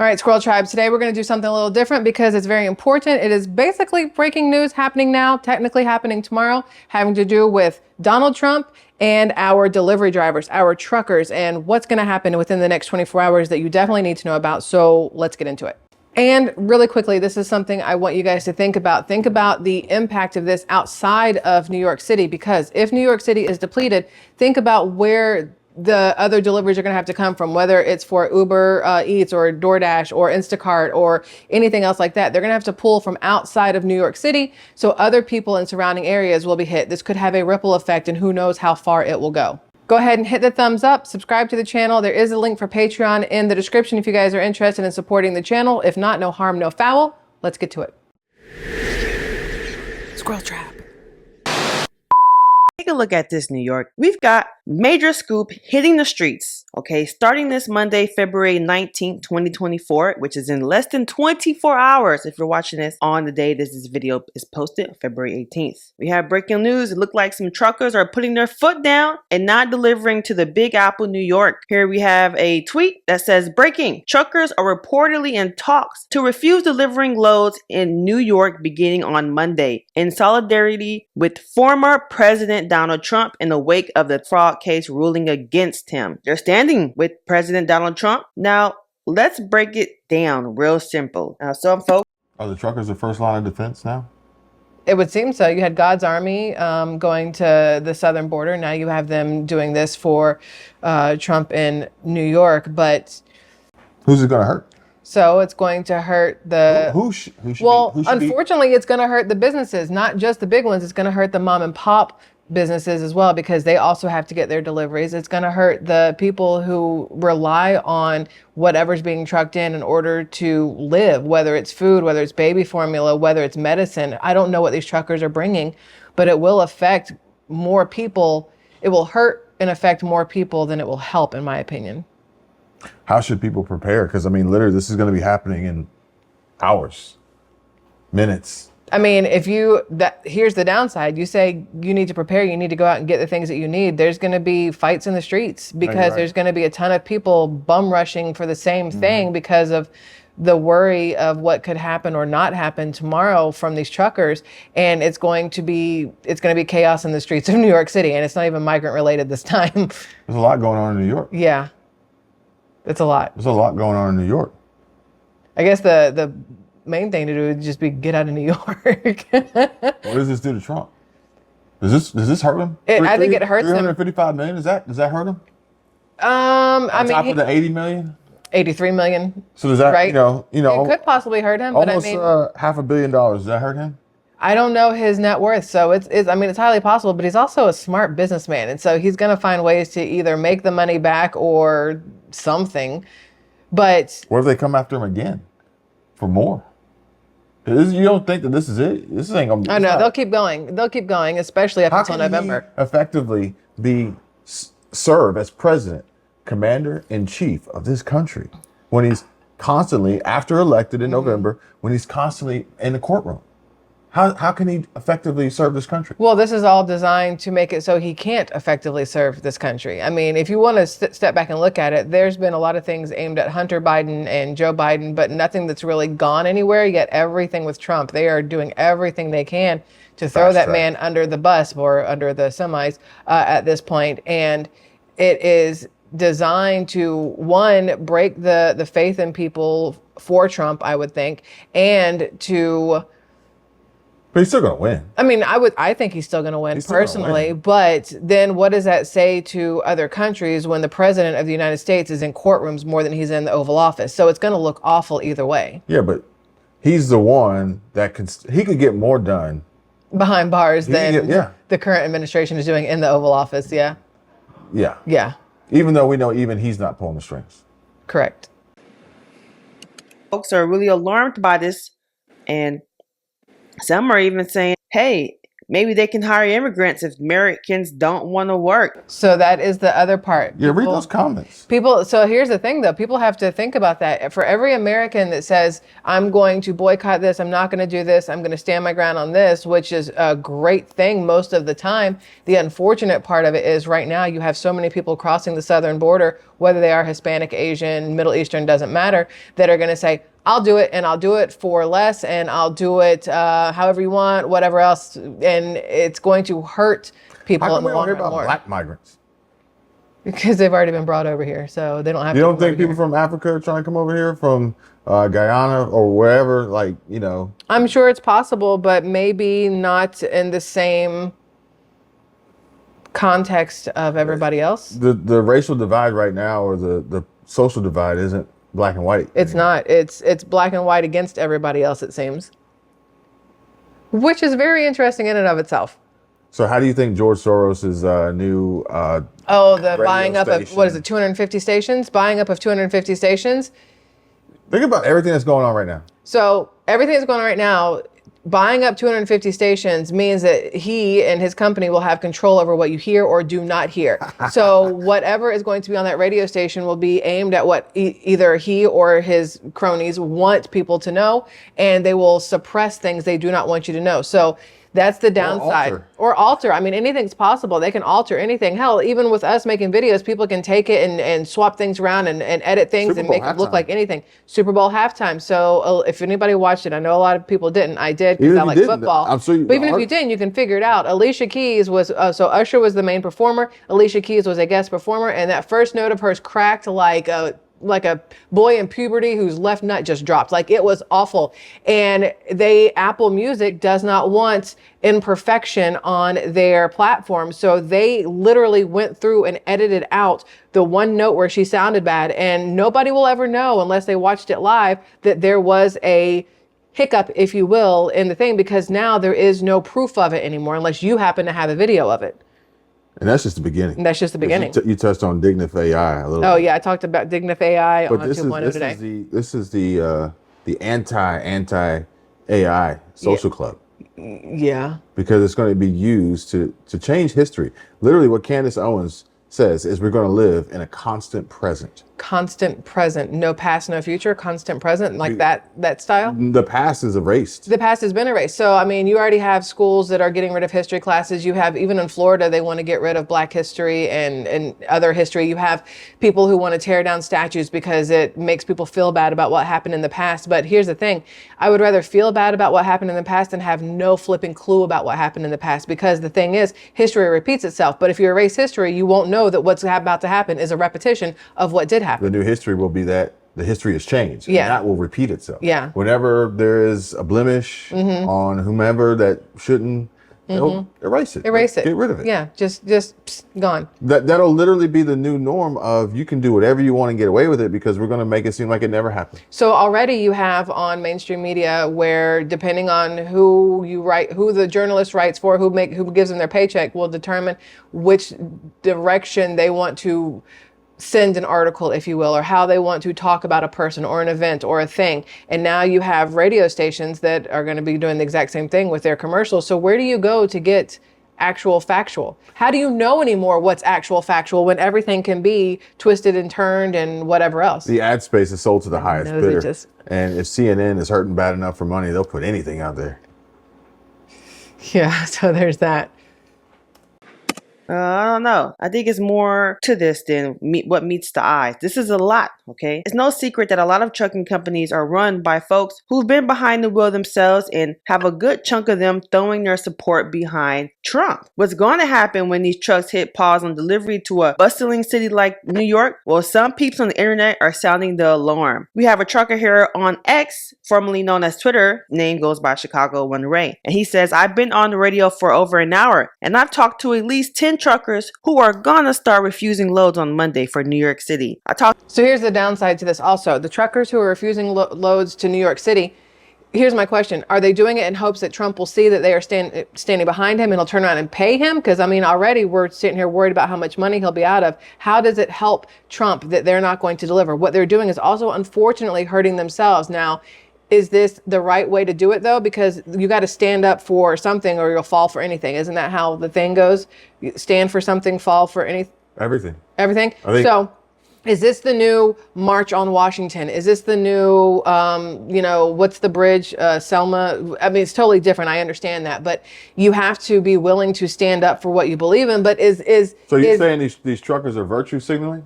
All right, Squirrel Tribe, today we're going to do something a little different because it's very important. It is basically breaking news happening now, technically happening tomorrow, having to do with Donald Trump and our delivery drivers, our truckers, and what's going to happen within the next 24 hours that you definitely need to know about. So let's get into it. And really quickly, this is something I want you guys to think about. Think about the impact of this outside of New York City, because if New York City is depleted, think about where the other deliveries are going to have to come from, whether it's for Uber Eats or DoorDash or Instacart or anything else like that. They're going to have to pull from outside of New York City, so other people in surrounding areas will be hit. This could have a ripple effect, and who knows how far it will go. Go ahead and hit the thumbs up, subscribe to the channel. There is a link for Patreon in the description if you guys are interested in supporting the channel. If not, no harm, no foul. Let's get to it. Squirrel Trap. Take a look at this, New York. We've got major scoop hitting the streets, okay, starting this Monday, February 19th, 2024, which is in less than 24 hours if you're watching this on the day this video is posted, February 18th. We have breaking news. It looked like some truckers are putting their foot down and not delivering to the Big Apple, New York. Here we have a tweet that says, breaking, truckers are reportedly in talks to refuse delivering loads in New York beginning on Monday, in solidarity with former President Donald Trump in the wake of the fraud case ruling against him. They're standing with President Donald Trump. Now, let's break it down real simple. Now, some folks... Are the truckers the first line of defense now? It would seem so. You had God's Army going to the southern border. Now you have them doing this for Trump in New York. But who's it going to hurt? So it's going to hurt the... Unfortunately, it's going to hurt the businesses, not just the big ones. It's going to hurt the mom and pop businesses as well, because they also have to get their deliveries. It's going to hurt the people who rely on whatever's being trucked in order to live, whether it's food, whether it's baby formula, whether it's medicine. I don't know what these truckers are bringing, but it will affect more people. It will hurt and affect more people than it will help, in my opinion. How should people prepare? Because, I mean, literally, this is going to be happening in hours, minutes. I mean, here's the downside. You say you need to prepare, you need to go out and get the things that you need. There's going to be fights in the streets because there's going to be a ton of people bum rushing for the same thing because of the worry of what could happen or not happen tomorrow from these truckers. And it's going to be chaos in the streets of New York City. And it's not even migrant related this time. There's a lot going on in New York. Yeah, it's a lot. There's a lot going on in New York. I guess the main thing to do would just be get out of New York. What does this do to Trump? Does this hurt him? I think it hurts him. 355 million. Does that hurt him? On top of the 80 million. 83 million. So does that right? It could possibly hurt him. Almost but I mean, $500 million. Does that hurt him? I don't know his net worth, so it's highly possible. But he's also a smart businessman, and so he's going to find ways to either make the money back or something. But what if they come after him again for more? You don't think that this is it? This ain't gonna be... Oh, no, they'll keep going. They'll keep going, especially up until November. How can he effectively serve as president, commander-in-chief of this country when he's constantly, after elected in November, when he's constantly in the courtroom? How can he effectively serve this country? Well, this is all designed to make it so he can't effectively serve this country. I mean, if you want to step back and look at it, there's been a lot of things aimed at Hunter Biden and Joe Biden, but nothing that's really gone anywhere. Yet everything with Trump, they are doing everything they can to throw that man under the bus or under the semis at this point. And it is designed to, one, break the faith in people for Trump, I would think, and to... But he's still going to win. I mean, I think he's still going to win personally, but then what does that say to other countries when the president of the United States is in courtrooms more than he's in the Oval Office? So it's going to look awful either way. Yeah, but he's the one that he could get more done behind bars than the current administration is doing in the Oval Office. Yeah. Yeah. Yeah. Even though we know even he's not pulling the strings. Correct. Folks are really alarmed by this, and some are even saying, hey, maybe they can hire immigrants if Americans don't want to work. So that is the other part. Yeah, read those comments. So here's the thing though, people have to think about that. For every American that says, I'm going to boycott this, I'm not going to do this, I'm going to stand my ground on this, which is a great thing most of the time. The unfortunate part of it is right now you have so many people crossing the southern border, whether they are Hispanic, Asian, Middle Eastern, doesn't matter, that are going to say, I'll do it, and I'll do it for less, and I'll do it however you want, whatever else, and it's going to hurt people in the long run more. Black migrants? Because they've already been brought over here, so they don't have to. You don't think people from Africa are trying to come over here from Guyana or wherever? Like, you know. I'm sure it's possible, but maybe not in the same context of everybody else. The racial divide right now, or the social divide, isn't black and white. It's not. It's black and white against everybody else, it seems. Which is very interesting in and of itself. So how do you think George Soros's new the buying up station. of, what is it, 250 stations? Buying up of 250 stations? Think about everything that's going on right now. So everything that's going on right now, buying up 250 stations means that he and his company will have control over what you hear or do not hear. So whatever is going to be on that radio station will be aimed at what either he or his cronies want people to know, and they will suppress things they do not want you to know. So that's the downside. Or alter. I mean, anything's possible. They can alter anything. Hell, even with us making videos, people can take it and swap things around and edit things and make it look like anything. Super Bowl halftime. So if anybody watched it, I know a lot of people didn't. I did because I like football. But even if you didn't, you can figure it out. Alicia Keys was, so Usher was the main performer. Alicia Keys was a guest performer. And that first note of hers cracked like a boy in puberty whose left nut just dropped. Like, it was awful. And Apple Music does not want imperfection on their platform. So they literally went through and edited out the one note where she sounded bad. And nobody will ever know unless they watched it live that there was a hiccup, if you will, in the thing, because now there is no proof of it anymore unless you happen to have a video of it. And that's just the beginning. That's just the beginning. You touched on Dignif AI a little bit. Oh yeah, I talked about Dignif AI on 2.0 today. This is the anti AI social club. Yeah. Because it's going to be used to change history. Literally what Candace Owens says is we're going to live in a constant present. Constant present, no past, no future, constant present, like that style? The past is erased. The past has been erased. So, I mean, you already have schools that are getting rid of history classes. You have, even in Florida, they want to get rid of Black history and other history. You have people who want to tear down statues because it makes people feel bad about what happened in the past. But here's the thing. I would rather feel bad about what happened in the past than have no flipping clue about what happened in the past, because the thing is, history repeats itself. But if you erase history, you won't know that what's about to happen is a repetition of what did happen. The new history will be that the history has changed. Yeah. And that will repeat itself. Yeah. Whenever there is a blemish on whomever that shouldn't, they'll erase it. Erase it. Get rid of it. Yeah. Just gone. That'll literally be the new norm of you can do whatever you want and get away with it because we're going to make it seem like it never happened. So already you have on mainstream media where, depending on who the journalist writes for, who gives them their paycheck, will determine which direction they want to send an article, if you will, or how they want to talk about a person or an event or a thing. And now you have radio stations that are going to be doing the exact same thing with their commercials. So where do you go to get actual factual? How do you know anymore what's actual factual when everything can be twisted and turned and whatever else? The ad space is sold to the highest bidder. And if CNN is hurting bad enough for money, they'll put anything out there. Yeah, so there's that. I don't know. I think it's more to this than what meets the eye. This is a lot, okay? It's no secret that a lot of trucking companies are run by folks who've been behind the wheel themselves and have a good chunk of them throwing their support behind Trump. What's going to happen when these trucks hit pause on delivery to a bustling city like New York? Well, some peeps on the internet are sounding the alarm. We have a trucker here on X, formerly known as Twitter, name goes by Chicago One Ray. And he says, I've been on the radio for over an hour and I've talked to at least 10 truckers who are gonna start refusing loads on Monday for New York City. So here's the downside to this also. The truckers who are refusing loads to New York City, here's my question. Are they doing it in hopes that Trump will see that they are standing behind him and he'll turn around and pay him? Because, I mean, already we're sitting here worried about how much money he'll be out of. How does it help Trump that they're not going to deliver? What they're doing is also unfortunately hurting themselves. Now, Is this the right way to do it though? Because you got to stand up for something or you'll fall for anything. Isn't that how the thing goes? You stand for something, fall for anything. Everything. Everything. I think- So, is this the new March on Washington? Is this the new, what's the bridge, Selma? I mean, it's totally different. I understand that, but you have to be willing to stand up for what you believe in. But So you're saying these truckers are virtue signaling?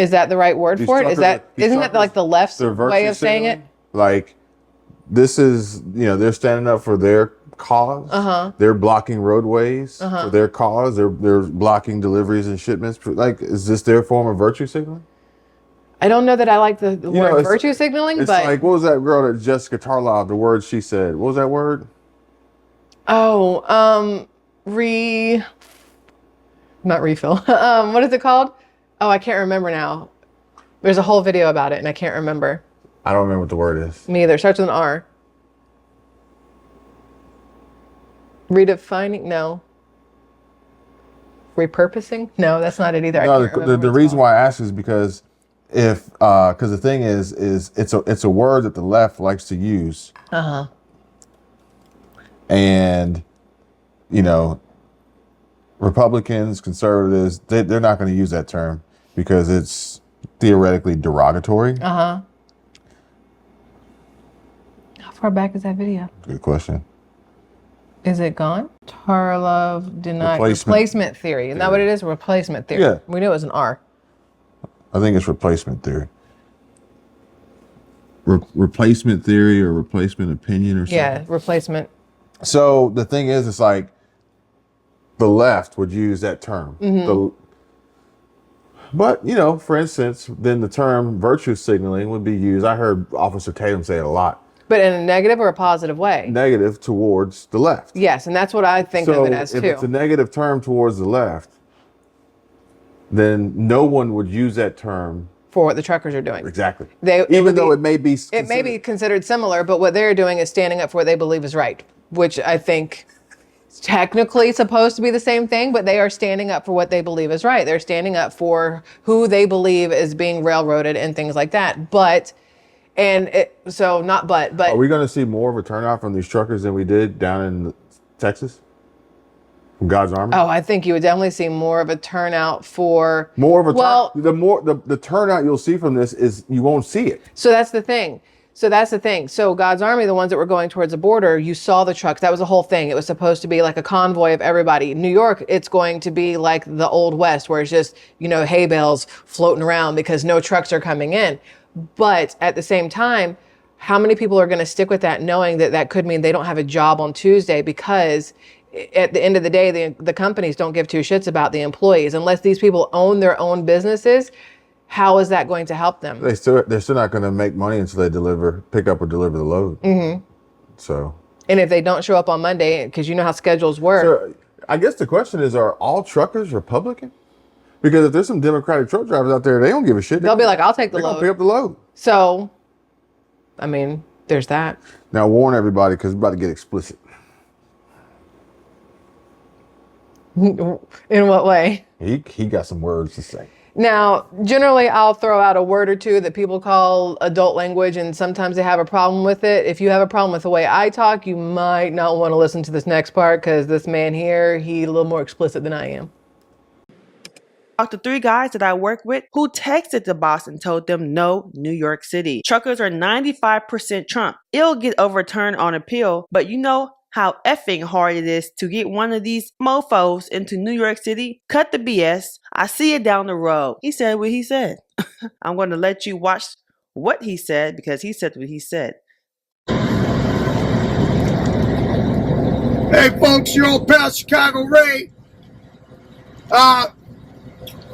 is that the right word These for it? truckers Isn't that like the left's they're virtue way of saying it? signaling? Like, this is, they're standing up for their cause. They're blocking roadways for their cause. They're blocking deliveries and shipments. Like, is this their form of virtue signaling? I don't know that I like the word virtue signaling, It's but like, what was that girl that Jessica Tarlov, the word she said? What was that word? Not refill. What is it called? Oh, I can't remember now. There's a whole video about it and I can't remember. I don't remember what the word is. Me either. Starts with an R. Redefining? No. Repurposing? No, that's not it either. No, the reason why I ask is because because the thing is it's a word that the left likes to use. And Republicans, conservatives, they're not going to use that term because it's theoretically derogatory. How far back is that video? Good question. Is it gone? Tarlov denied replacement theory. Isn't that what it is? Replacement theory. Yeah. We knew it was an R. I think it's replacement theory. Replacement theory or replacement opinion or something. Yeah, replacement. So the thing is, it's like the left would use that term. But, for instance, then the term virtue signaling would be used. I heard Officer Tatum say it a lot. But in a negative or a positive way? Negative towards the left. Yes, and that's what I think of it as too. So if it's a negative term towards the left, then no one would use that term for what the truckers are doing. Exactly. Even though it may be considered similar, but what they're doing is standing up for what they believe is right, which I think is technically supposed to be the same thing, but they are standing up for what they believe is right. They're standing up for who they believe is being railroaded and things like that. But are we going to see more of a turnout from these truckers than we did down in Texas? From God's Army? Oh, I think you would definitely see more of a turnout for the turnout you'll see from this is you won't see it. So that's the thing. So God's Army, the ones that were going towards the border, you saw the trucks. That was the whole thing. It was supposed to be like a convoy of everybody. New York, it's going to be like the Old West, where it's just, hay bales floating around because no trucks are coming in. But at the same time, how many people are going to stick with that, knowing that that could mean they don't have a job on Tuesday? Because at the end of the day, the companies don't give two shits about the employees. Unless these people own their own businesses, how is that going to help them? They're still not going to make money until they pick up or deliver the load. Mm-hmm. So. And if they don't show up on Monday, because you know how schedules work. So I guess the question is, are all truckers Republican? Because if there's some Democratic truck drivers out there, they don't give a shit. They'll be like, I'll take the load. They're going to pick up the load. So, I mean, there's that. Now warn everybody, because it's about to get explicit. In what way? He got some words to say. Now, generally, I'll throw out a word or two that people call adult language, and sometimes they have a problem with it. If you have a problem with the way I talk, you might not want to listen to this next part, because this man here, he's a little more explicit than I am. Talked to 3 guys that I work with who texted the boss and told them no New York City. Truckers are 95% Trump. It'll get overturned on appeal, but you know how effing hard it is to get one of these mofos into New York City? Cut the BS. I see it down the road. He said what he said. I'm going to let you watch what he said because he said what he said. Hey folks, your old pal Chicago Ray.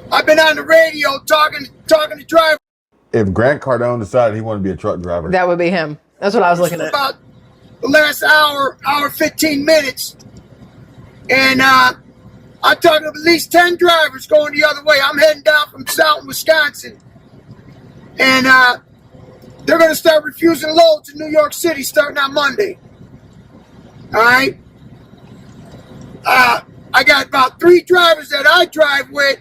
I've been on the radio talking to drivers. If Grant Cardone decided he wanted to be a truck driver, that would be him. That's what I was looking at. About the last hour 15 minutes. And I talked to at least 10 drivers going the other way. I'm heading down from Southern Wisconsin. And they're going to start refusing loads in New York City starting on Monday. All right? I got about 3 drivers that I drive with.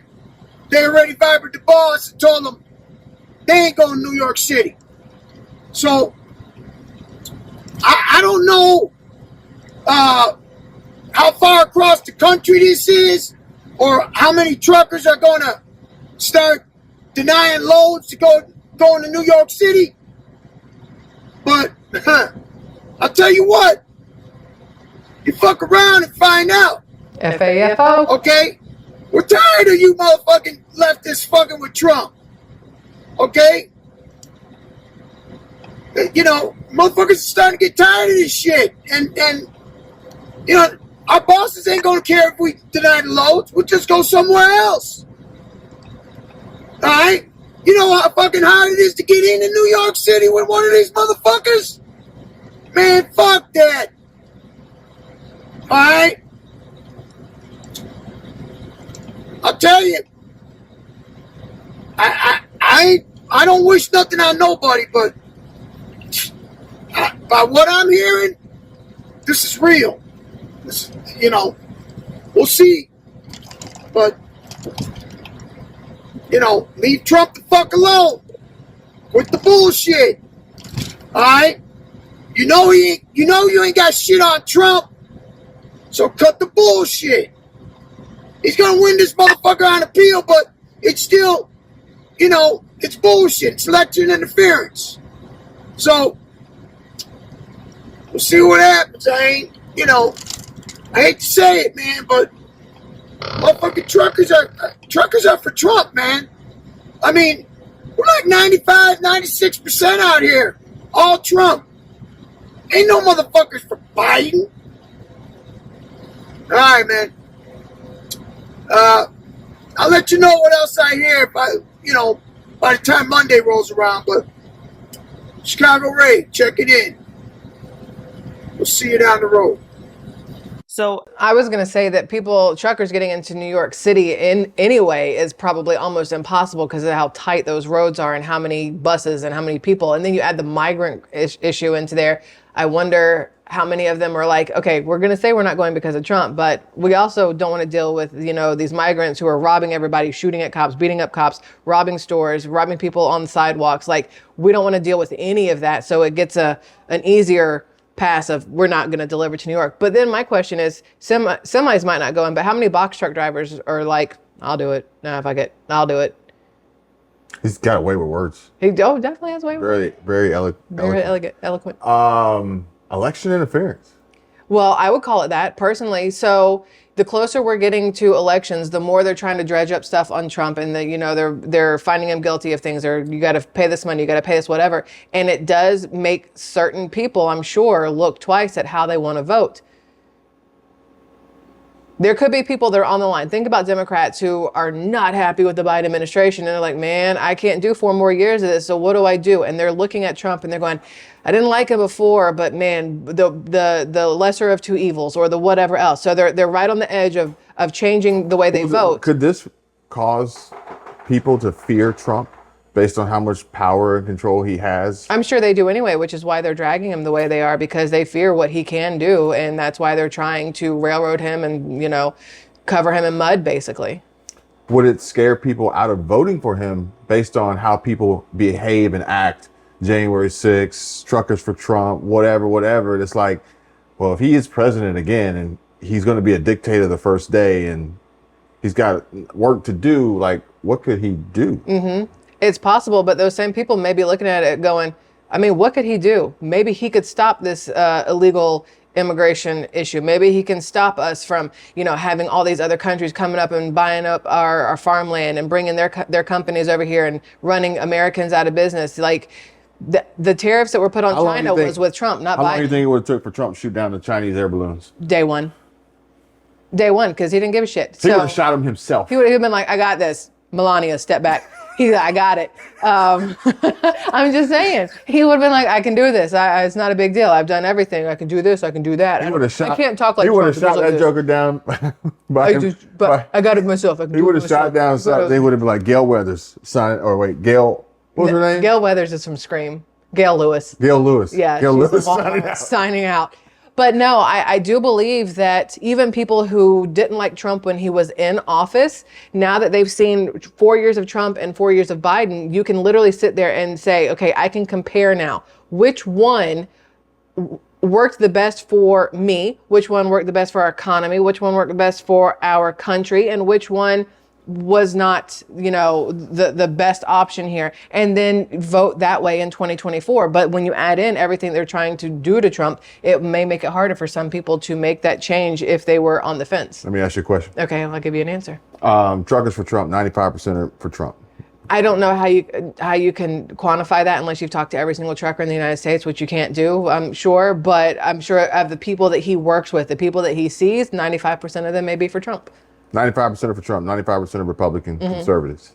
They already vibrated the boss and told them they ain't going to New York City. So I don't know how far across the country this is, or how many truckers are going to start denying loads to go into New York City. But I'll tell you what, you fuck around and find out. FAFO. Okay? We're tired of you motherfucking leftists fucking with Trump. Okay? You know, motherfuckers are starting to get tired of this shit. And you know, our bosses ain't gonna care if we deny the loads. We'll just go somewhere else. Alright? You know how fucking hard it is to get into New York City with one of these motherfuckers? Man, fuck that. Alright? I'll tell you, I don't wish nothing on nobody, but by what I'm hearing, this is real. This, you know, we'll see. But, you know, leave Trump the fuck alone with the bullshit. All right? You know you ain't got shit on Trump, so cut the bullshit. He's gonna win this motherfucker on appeal, but it's still, you know, it's bullshit. It's election interference. So we'll see what happens. I hate to say it, man, but motherfucking truckers are for Trump, man. I mean, we're like 95, 96% out here, all Trump. Ain't no motherfuckers for Biden. All right, man. I'll let you know what else I hear by the time Monday rolls around. But Chicago Ray, check it in. We'll see you down the road. So I was going to say that truckers getting into New York City in anyway is probably almost impossible because of how tight those roads are and how many buses and how many people. And then you add the migrant issue into there. I wonder how many of them are like, okay, we're going to say we're not going because of Trump, but we also don't want to deal with, these migrants who are robbing everybody, shooting at cops, beating up cops, robbing stores, robbing people on the sidewalks. Like, we don't want to deal with any of that. So it gets an easier pass of we're not going to deliver to New York. But then my question is, semis might not go in, but how many box truck drivers are like, I'll do it. No, I'll do it. He's got away with words. He definitely has way with Very eloquent. Election interference. Well, I would call it that personally. So the closer we're getting to elections, the more they're trying to dredge up stuff on Trump, and they're finding him guilty of things, or you got to pay this money, you got to pay this whatever. And it does make certain people, I'm sure, look twice at how they want to vote. There could be people that are on the line. Think about Democrats who are not happy with the Biden administration. And they're like, man, I can't do 4 more years of this. So what do I do? And they're looking at Trump and they're going, I didn't like him before, but man, the lesser of two evils, or the whatever else. So they're right on the edge of changing the way they vote. Could this cause people to fear Trump based on how much power and control he has? I'm sure they do anyway, which is why they're dragging him the way they are, because they fear what he can do. And that's why they're trying to railroad him and, cover him in mud, basically. Would it scare people out of voting for him based on how people behave and act? January 6th, truckers for Trump, whatever. It's like, well, if he is president again and he's going to be a dictator the first day and he's got work to do, like, what could he do? Mm-hmm. It's possible, but those same people may be looking at it going, I mean, what could he do? Maybe he could stop this illegal immigration issue. Maybe he can stop us from, having all these other countries coming up and buying up our farmland and bringing their companies over here and running Americans out of business. Like, the tariffs that were put on China was with Trump, not Biden. How long do you think it would have took for Trump to shoot down the Chinese air balloons? Day one, because he didn't give a shit. He would have shot him himself. He would have been like, I got this. Melania, step back. He's like, I got it. I'm just saying. He would have been like, I can do this. It's not a big deal. I've done everything. I can do this. I can do that. I can't talk like he would have Trump shot that Joker down. I got it myself. He would have shot down. They would have been like Gail Weathers, Gail. What was her name? Gail Weathers is from Scream. Gail Lewis. Yeah. Gail Lewis signing out. But no, I do believe that even people who didn't like Trump when he was in office, now that they've seen 4 years of Trump and 4 years of Biden, you can literally sit there and say, okay, I can compare now. Which one worked the best for me, which one worked the best for our economy, which one worked the best for our country, and which one was not, the best option here, and then vote that way in 2024. But when you add in everything they're trying to do to Trump, it may make it harder for some people to make that change if they were on the fence. Let me ask you a question. Okay, I'll give you an answer. Truckers for Trump, 95% are for Trump. I don't know how you can quantify that unless you've talked to every single trucker in the United States, which you can't do, I'm sure. But I'm sure of the people that he works with, the people that he sees, 95% of them may be for Trump. 95% are for Trump, 95% are Republican conservatives.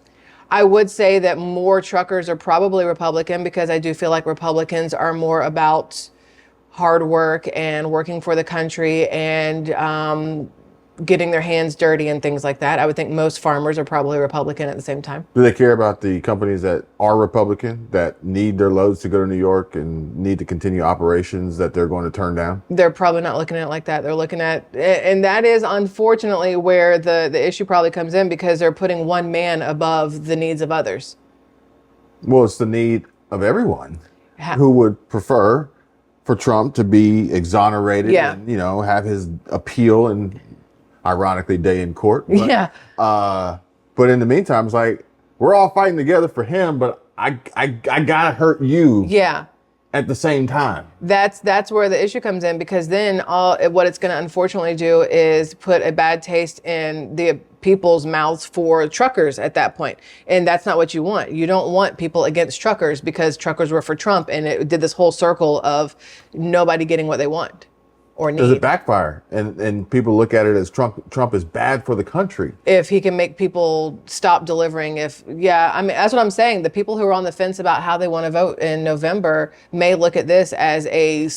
I would say that more truckers are probably Republican, because I do feel like Republicans are more about hard work and working for the country and getting their hands dirty and things like that. I would think most farmers are probably Republican at the same time. Do they care about the companies that are Republican, that need their loads to go to New York and need to continue operations that they're going to turn down? They're probably not looking at it like that. They're looking at, and that is unfortunately where the issue probably comes in, because they're putting one man above the needs of others. Well, it's the need of everyone who would prefer for Trump to be exonerated and, have his appeal and ironically day in court. But, but in the meantime, it's like, we're all fighting together for him, but I gotta hurt you. Yeah. At the same time. That's where the issue comes in, because then what it's going to unfortunately do is put a bad taste in the people's mouths for truckers at that point. And that's not what you want. You don't want people against truckers because truckers were for Trump, and it did this whole circle of nobody getting what they want or need. Does it backfire? And people look at it as Trump is bad for the country. If he can make people stop delivering, that's what I'm saying. The people who are on the fence about how they want to vote in November may look at this as a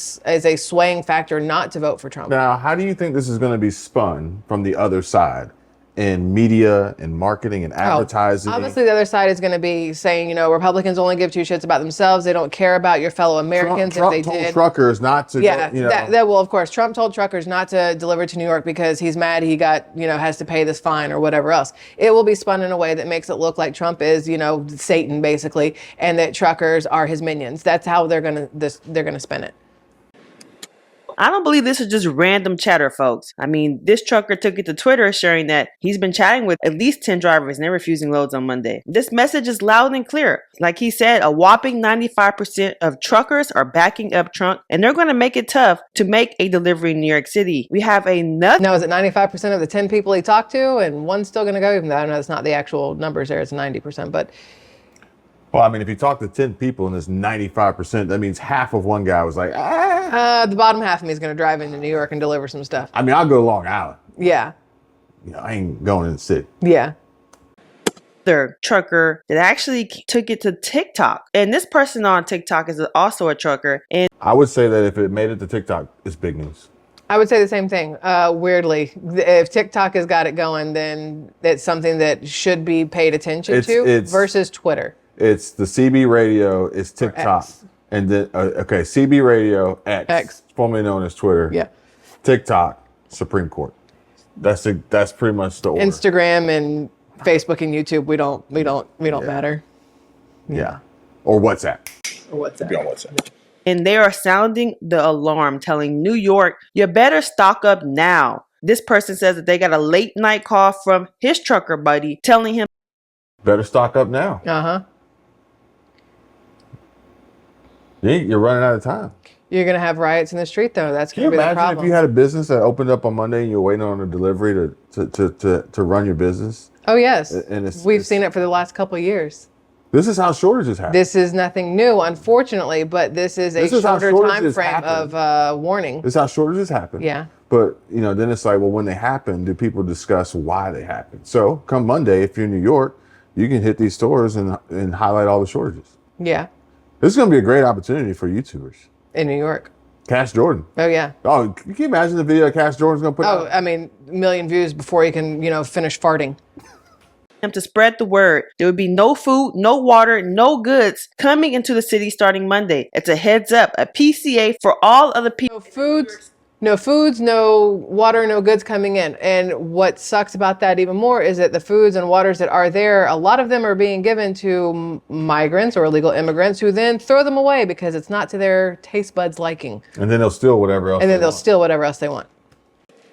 swaying factor not to vote for Trump. Now, how do you think this is going to be spun from the other side? In media and marketing and advertising. Obviously, the other side is going to be saying, Republicans only give two shits about themselves. They don't care about your fellow Americans. Trump if they told did. Truckers not to. Well, of course, Trump told truckers not to deliver to New York because he's mad he got, has to pay this fine or whatever else. It will be spun in a way that makes it look like Trump is, Satan basically, and that truckers are his minions. That's how they're gonna spin it. I don't believe this is just random chatter, folks. I mean, this trucker took it to Twitter sharing that he's been chatting with at least 10 drivers and they're refusing loads on Monday. This message is loud and clear. Like he said, a whopping 95% of truckers are backing up Trump, and they're going to make it tough to make a delivery in New York City. We have another... Now, is it 95% of the 10 people he talked to and one's still going to go? Even though I know it's not the actual numbers there, it's 90%, but... Well, I mean, if you talk to 10 people and there's 95%, that means half of one guy was like, the bottom half of me is going to drive into New York and deliver some stuff. I mean, I'll go to Long Island. Yeah. I ain't going in the city. Yeah. Their trucker that actually took it to TikTok. And this person on TikTok is also a trucker. And I would say that if it made it to TikTok, it's big news. I would say the same thing. Weirdly, if TikTok has got it going, then it's something that should be paid attention to versus Twitter. It's the CB radio, it's TikTok, and then CB radio, X, formerly known as Twitter, TikTok, Supreme Court. That's pretty much the order. Instagram and Facebook and YouTube, we don't matter. Yeah, or WhatsApp. Be on WhatsApp. And they are sounding the alarm, telling New York, you better stock up now. This person says that they got a late night call from his trucker buddy telling him, better stock up now. You're running out of time. You're going to have riots in the street, though. That's going to be the problem. Can you imagine if you had a business that opened up on Monday and you're waiting on a delivery to run your business? Oh, yes. We've seen it for the last couple of years. This is how shortages happen. This is nothing new, unfortunately, but this is a shorter time frame of warning. This is how shortages happen. Yeah. But, then it's like, well, when they happen, do people discuss why they happen? So come Monday, if you're in New York, you can hit these stores and highlight all the shortages. Yeah. This is going to be a great opportunity for YouTubers. In New York. Cash Jordan. Oh, yeah. Oh, can you imagine the video Cash Jordan's going to put out? Oh, I mean, 1 million views before he can, finish farting. To spread the word. There would be no food, no water, no goods coming into the city starting Monday. It's a heads up, a PCA for all other people. No food, No foods, no water, no goods coming in. And what sucks about that even more is that the foods and waters that are there, a lot of them are being given to migrants or illegal immigrants who then throw them away because it's not to their taste buds liking. And then they'll steal whatever else. And then they they'll want. steal whatever else they want.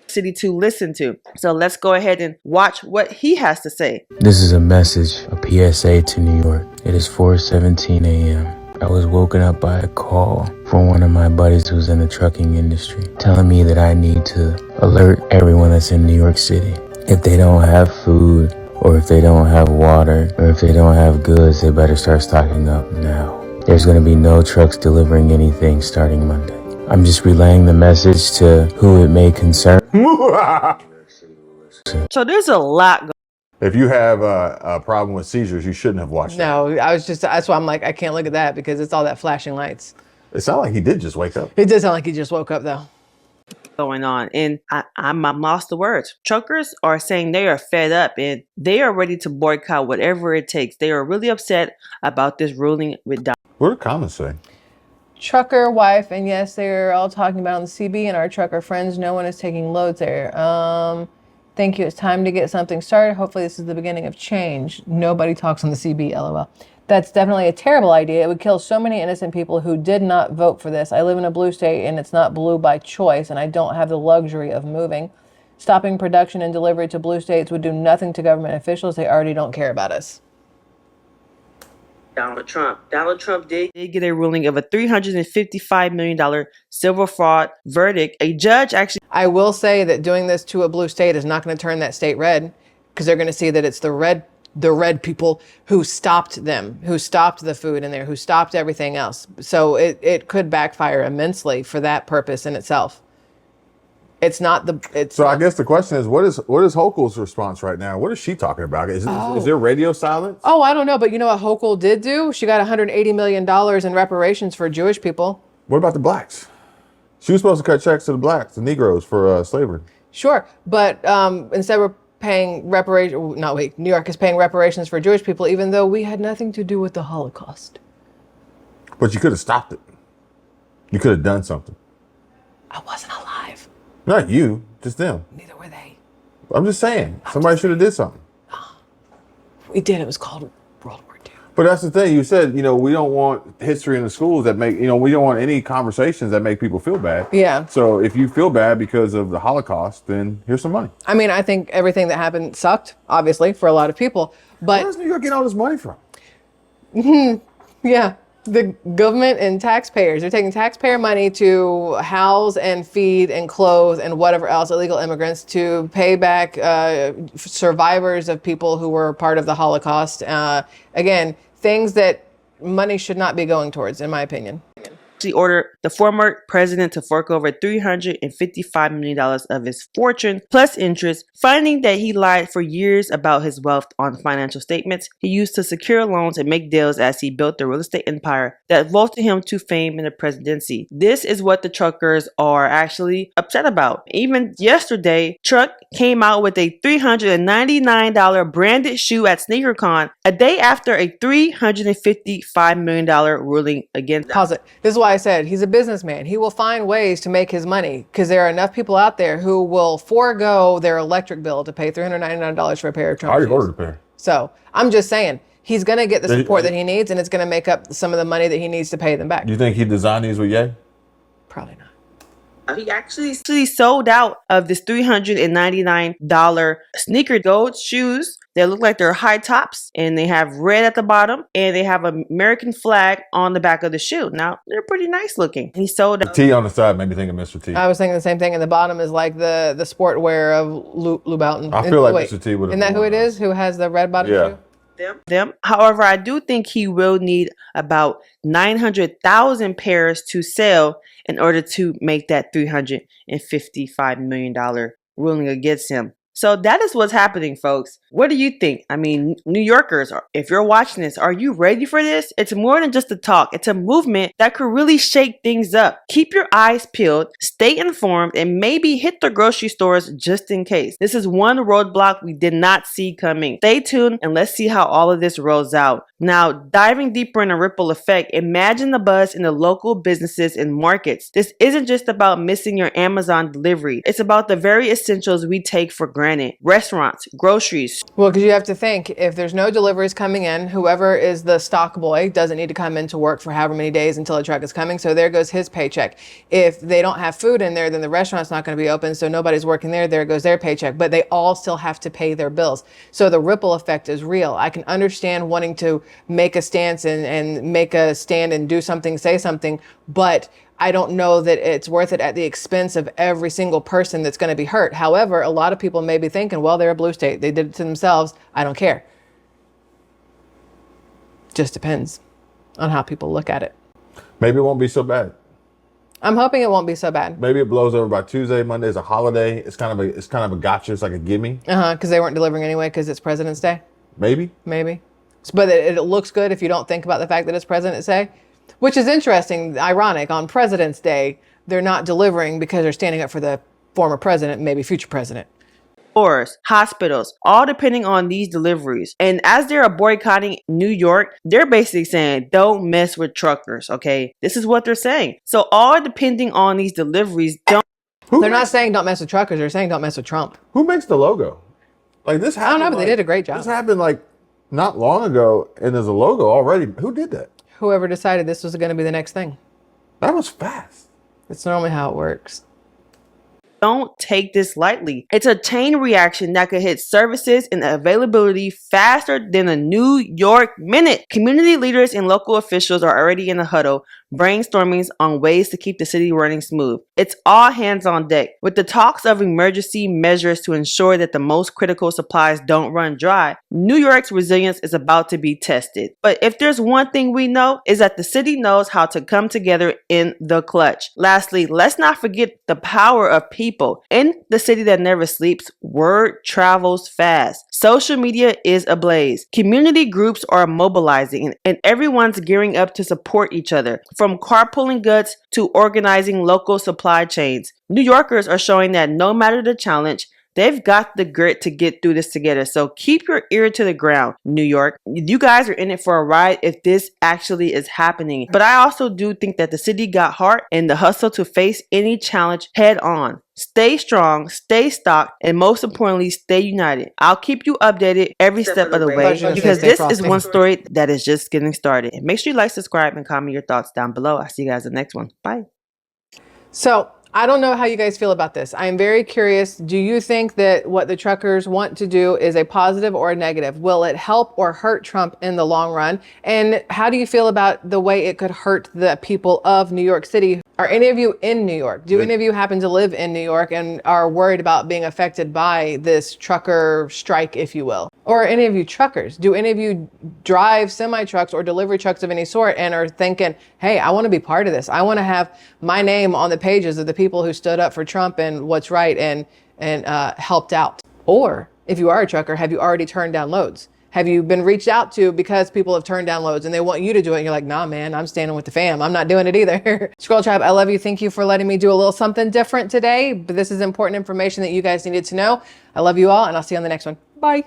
City to listen to. So let's go ahead and watch what he has to say. This is a message, a PSA to New York. It is 4:17 a.m. I was woken up by a call from one of my buddies who's in the trucking industry, telling me that I need to alert everyone that's in New York City. If they don't have food, or if they don't have water, or if they don't have goods, they better start stocking up now. There's going to be no trucks delivering anything starting Monday. I'm just relaying the message to who it may concern. So there's a lot going If you have a problem with seizures, you shouldn't have watched that. No, that's why I'm like, I can't look at that because it's all that flashing lights. It sounded like he did just wake up. It does sound like he just woke up though. on. And I'm lost the words. Truckers are saying they are fed up and they are ready to boycott whatever it takes. They are really upset about this ruling with What do comments say? Trucker wife, and yes, they're all talking about on the CB and our trucker friends. No one is taking loads there. Thank you. It's time to get something started. Hopefully this is the beginning of change. Nobody talks on the CB, LOL. That's definitely a terrible idea. It would kill so many innocent people who did not vote for this. I live in a blue state and it's not blue by choice, and I don't have the luxury of moving. Stopping production and delivery to blue states would do nothing to government officials. They already don't care about us. Donald Trump. Donald Trump did get a ruling of a $355 million civil fraud verdict. A judge actually... I will say that doing this to a blue state is not going to turn that state red, because they're going to see that it's the red people who stopped them, who stopped the food in there, who stopped everything else. So it could backfire immensely for that purpose in itself. It's not the... So I guess the question is, what is Hochul's response right now? What is she talking about? Is there radio silence? Oh, I don't know. But you know what Hochul did do? She got $180 million in reparations for Jewish people. What about the blacks? She was supposed to cut checks to the blacks, the Negroes, for slavery. Sure. But instead we're paying reparations... No, wait. New York is paying reparations for Jewish people, even though we had nothing to do with the Holocaust. But you could have stopped it. You could have done something. I wasn't alive. Not you, just them. Neither were they. I'm just saying, somebody should have did something. We did. It was called World War II. But that's the thing. You said, we don't want history in the schools that make, we don't want any conversations that make people feel bad. Yeah. So if you feel bad because of the Holocaust, then here's some money. I mean, I think everything that happened sucked, obviously, for a lot of people. But Where does New York get all this money from? yeah, the government and taxpayers. They're taking taxpayer money to house and feed and clothe and whatever else illegal immigrants, to pay back survivors of people who were part of the Holocaust. Again, things that money should not be going towards, in my opinion. ordered the former president to fork over $355 million of his fortune plus interest, finding that he lied for years about his wealth on financial statements he used to secure loans and make deals as he built the real estate empire that vaulted him to fame in the presidency. This is what the truckers are actually upset about. Even yesterday, Truck came out with a $399 branded shoe at SneakerCon a day after a $355 million ruling against them. Pause it. This is why I said he's a businessman. He will find ways to make his money, because there are enough people out there who will forego their electric bill to pay $399 for a pair of Trump I already shoes. ordered a pair. So I'm just saying, he's going to get the support that he needs, and it's going to make up some of the money that he needs to pay them back. You think he designed these with Ye? Probably not. He actually sold out of this $399 sneaker gold shoes. They look like they're high tops, and they have red at the bottom, and they have an American flag on the back of the shoe. Now, they're pretty nice looking. He sold The T on the side made me think of Mr. T. I was thinking the same thing, and the bottom is like the sport wear of Luboutin. I feel like Mr. T would have. Isn't that who it is? Who has the red bottom shoe? them. However, I do think he will need about 900,000 pairs to sell in order to make that $355 million ruling against him. So that is what's happening, folks. What do you think? I mean, New Yorkers, if you're watching this, are you ready for this? It's more than just a talk. It's a movement that could really shake things up. Keep your eyes peeled, stay informed, and maybe hit the grocery stores just in case. This is one roadblock we did not see coming. Stay tuned and let's see how all of this rolls out. Now, diving deeper in a ripple effect, imagine the buzz in the local businesses and markets. This isn't just about missing your Amazon delivery. It's about the very essentials we take for granted. Restaurants, groceries. Well, because you have to think, if there's no deliveries coming in, whoever is the stock boy doesn't need to come into work for however many days until a truck is coming. So there goes his paycheck. If they don't have food in there, then the restaurant's not going to be open. So nobody's working there. There goes their paycheck. But they all still have to pay their bills. So the ripple effect is real. I can understand wanting to make a stance and make a stand and do something, say something, but I don't know that it's worth it at the expense of every single person that's going to be hurt. However, a lot of people may be thinking, well, they're a blue state. They did it to themselves. I don't care. Just depends on how people look at it. Maybe it won't be so bad. I'm hoping it won't be so bad. Maybe it blows over by Tuesday. Monday is a holiday. It's kind of a gotcha. It's like a gimme. Because they weren't delivering anyway because it's President's Day. Maybe. But it looks good if you don't think about the fact that it's President's Day, which is interesting, ironic. On President's Day, they're not delivering because they're standing up for the former president, maybe future president. Stores, hospitals, all depending on these deliveries. And as they're boycotting New York, they're basically saying, don't mess with truckers, okay? This is what they're saying. So all depending on these deliveries, They're not saying don't mess with truckers. They're saying don't mess with Trump. Who makes the logo? Like this happened. I don't know, but they did a great job. This happened like not long ago, and there's a logo already. Who did that? Whoever decided this was going to be the next thing. That was fast. It's normally how it works. don't take this lightly. It's a chain reaction that could hit services and availability faster than a New York minute. Community leaders and local officials are already in a huddle, brainstorming on ways to keep the city running smooth. It's all hands on deck, with the talks of emergency measures to ensure that the most critical supplies don't run dry. New York's resilience is about to be tested. But if there's one thing we know, is that the city knows how to come together in the clutch. Lastly, let's not forget the power of people. In the city that never sleeps, word travels fast. Social media is ablaze. Community groups are mobilizing, and everyone's gearing up to support each other. From carpooling goods to organizing local supply chains, New Yorkers are showing that no matter the challenge, they've got the grit to get through this together. So keep your ear to the ground, New York. You guys are in it for a ride if this actually is happening. But I also do think that the city got heart and the hustle to face any challenge head on. Stay strong, stay stocked, and most importantly, stay united. I'll keep you updated every step of the way because this is one story that is just getting started. Make sure you like, subscribe, and comment your thoughts down below. I'll see you guys in the next one. Bye. So I don't know how you guys feel about this. I am very curious. Do you think that what the truckers want to do is a positive or a negative? Will it help or hurt Trump in the long run? And how do you feel about the way it could hurt the people of New York City? Are any of you in New York? Do any of you happen to live in New York and are worried about being affected by this trucker strike, if you will? Or are any of you truckers? Do any of you drive semi-trucks or delivery trucks of any sort and are thinking, hey, I want to be part of this. I want to have my name on the pages of the people who stood up for Trump and what's right and helped out? Or if you are a trucker, have you already turned down loads? Have you been reached out to because people have turned down loads and they want you to do it? And you're like, nah, man, I'm standing with the fam. I'm not doing it either. Squirrel Tribe, I love you. Thank you for letting me do a little something different today. But this is important information that you guys needed to know. I love you all, and I'll see you on the next one. Bye.